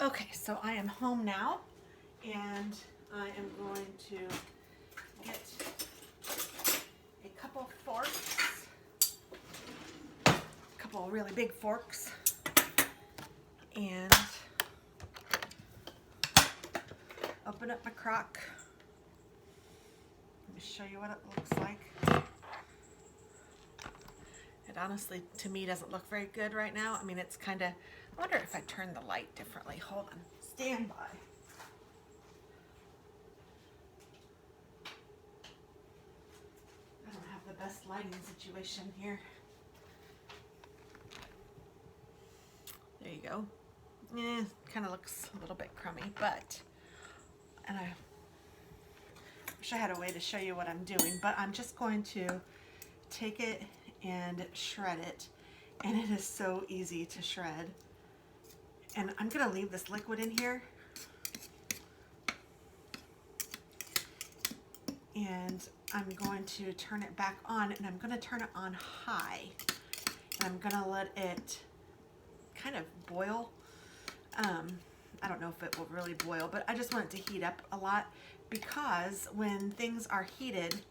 Okay, so I am home now, and I am going to get a couple forks, a couple really big forks, and open up my crock. Let me show you what it looks like. It honestly, to me, doesn't look very good right now. I mean, it's kind of, I wonder if I turn the light differently. Hold on, stand by. I don't have the best lighting situation here. There you go. Kind of looks a little bit crummy, but, and I wish I had a way to show you what I'm doing, but I'm just going to take it and shred it, and it is so easy to shred. And I'm gonna leave this liquid in here, and I'm going to turn it back on, and I'm gonna turn it on high, and I'm gonna let it kind of boil. I don't know if it will really boil, but I just want it to heat up a lot, because when things are heated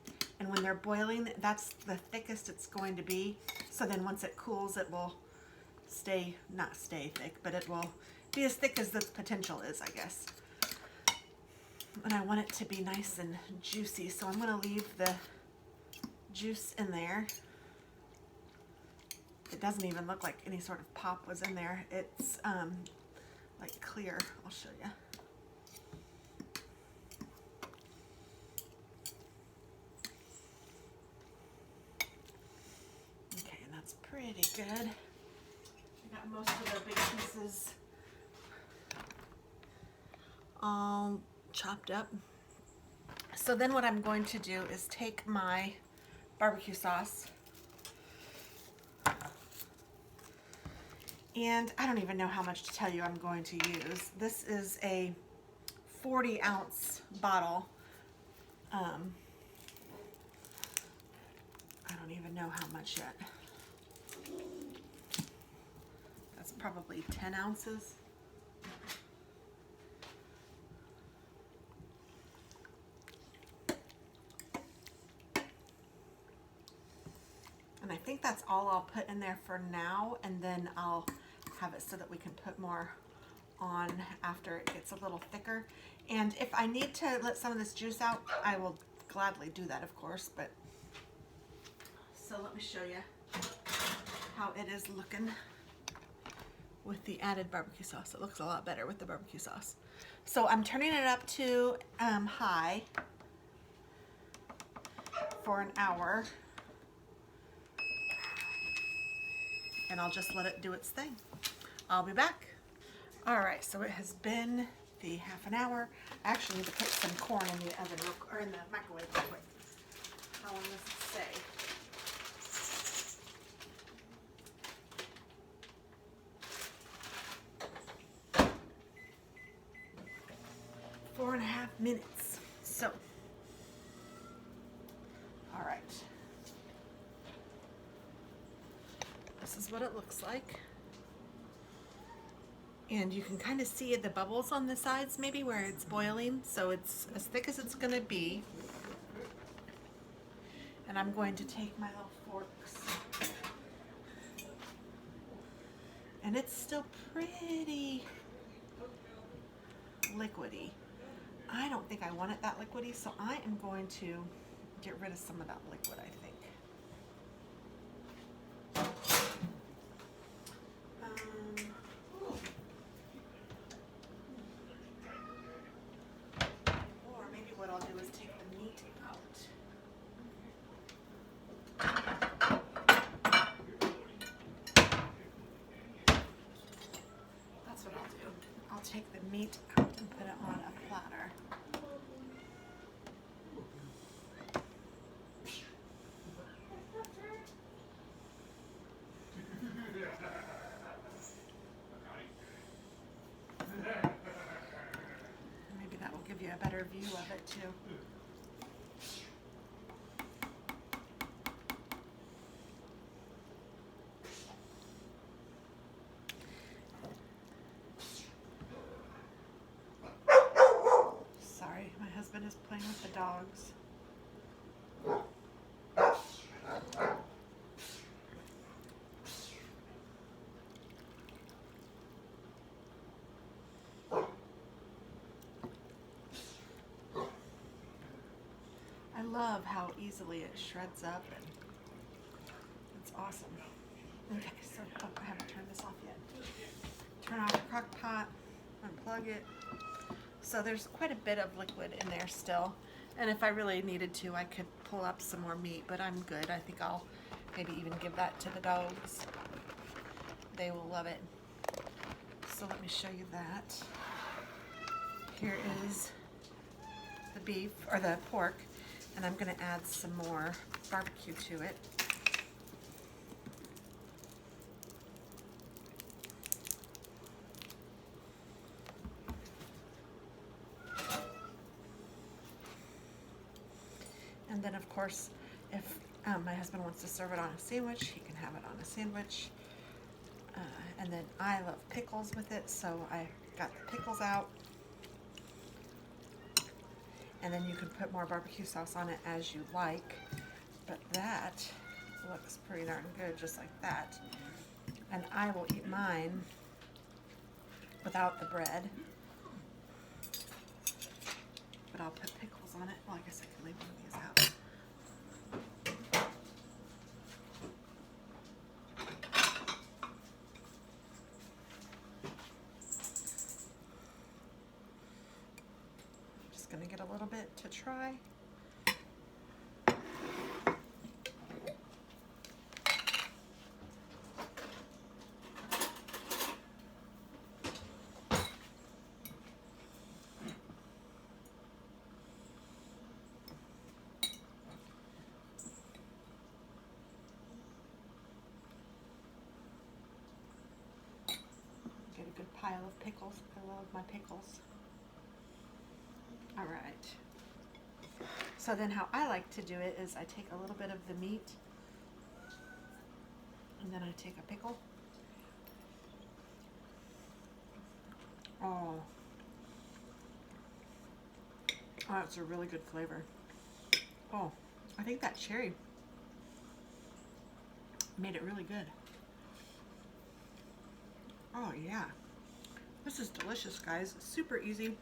and when they're boiling, that's the thickest it's going to be. So then once it cools, it will not stay thick, but it will be as thick as the potential is, I guess. And I want it to be nice and juicy, so I'm gonna leave the juice in there. It doesn't even look like any sort of pop was in there. It's like clear. I'll show you. Okay, and that's pretty good. I got most of the big pieces all chopped up. So then what I'm going to do is take my barbecue sauce, and I don't even know how much to tell you I'm going to use. This is a 40-ounce bottle. I don't even know how much yet. That's probably 10 ounces. And I think that's all I'll put in there for now, and then I'll have it so that we can put more on after it gets a little thicker. And if I need to let some of this juice out, I will gladly do that, of course. But so let me show you how it is looking with the added barbecue sauce. It looks a lot better with the barbecue sauce. So I'm turning it up to high for an hour, and I'll just let it do its thing. I'll be back. All right, so it has been the half an hour. I actually need to put some corn in the oven or in the microwave real quick. How long does it say? Four and a half minutes. So, all right. This is what it looks like. And you can kind of see the bubbles on the sides maybe where it's boiling. So it's as thick as it's gonna be. And I'm going to take my little forks. And it's still pretty liquidy. I don't think I want it that liquidy, so I am going to get rid of some of that liquid, I think. Or maybe what I'll do is take the meat out. That's what I'll do. I'll take the meat out and put it on a platter. Maybe that will give you a better view of it too. love how easily it shreds up, and it's awesome. Okay, so I haven't turned this off yet. Turn off the crock pot, unplug it. So there's quite a bit of liquid in there still. And if I really needed to, I could pull up some more meat, but I'm good. I think I'll maybe even give that to the dogs. They will love it. So let me show you that. Here is the beef, or the pork, and I'm gonna add some more barbecue to it. And then of course, if my husband wants to serve it on a sandwich, he can have it on a sandwich. And then I love pickles with it, so I got the pickles out. And then you can put more barbecue sauce on it as you like. But that looks pretty darn good, just like that. And I will eat mine without the bread. But I'll put pickles on it. Well, I guess I can leave one of these out. Just gonna get a little bit to try. Get a good pile of pickles. I love my pickles. All right. So then how I like to do it is I take a little bit of the meat and then I take a pickle. Oh, that's a really good flavor. Oh, I think that cherry made it really good. Oh yeah, this is delicious, guys. Super easy.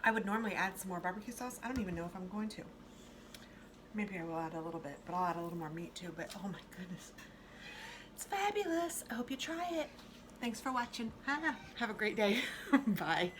I would normally add some more barbecue sauce. I don't even know if I'm going to. Maybe I will add a little bit, but I'll add a little more meat too. But oh my goodness, it's fabulous. I hope you try it. Thanks for watching. Have a great day. Bye.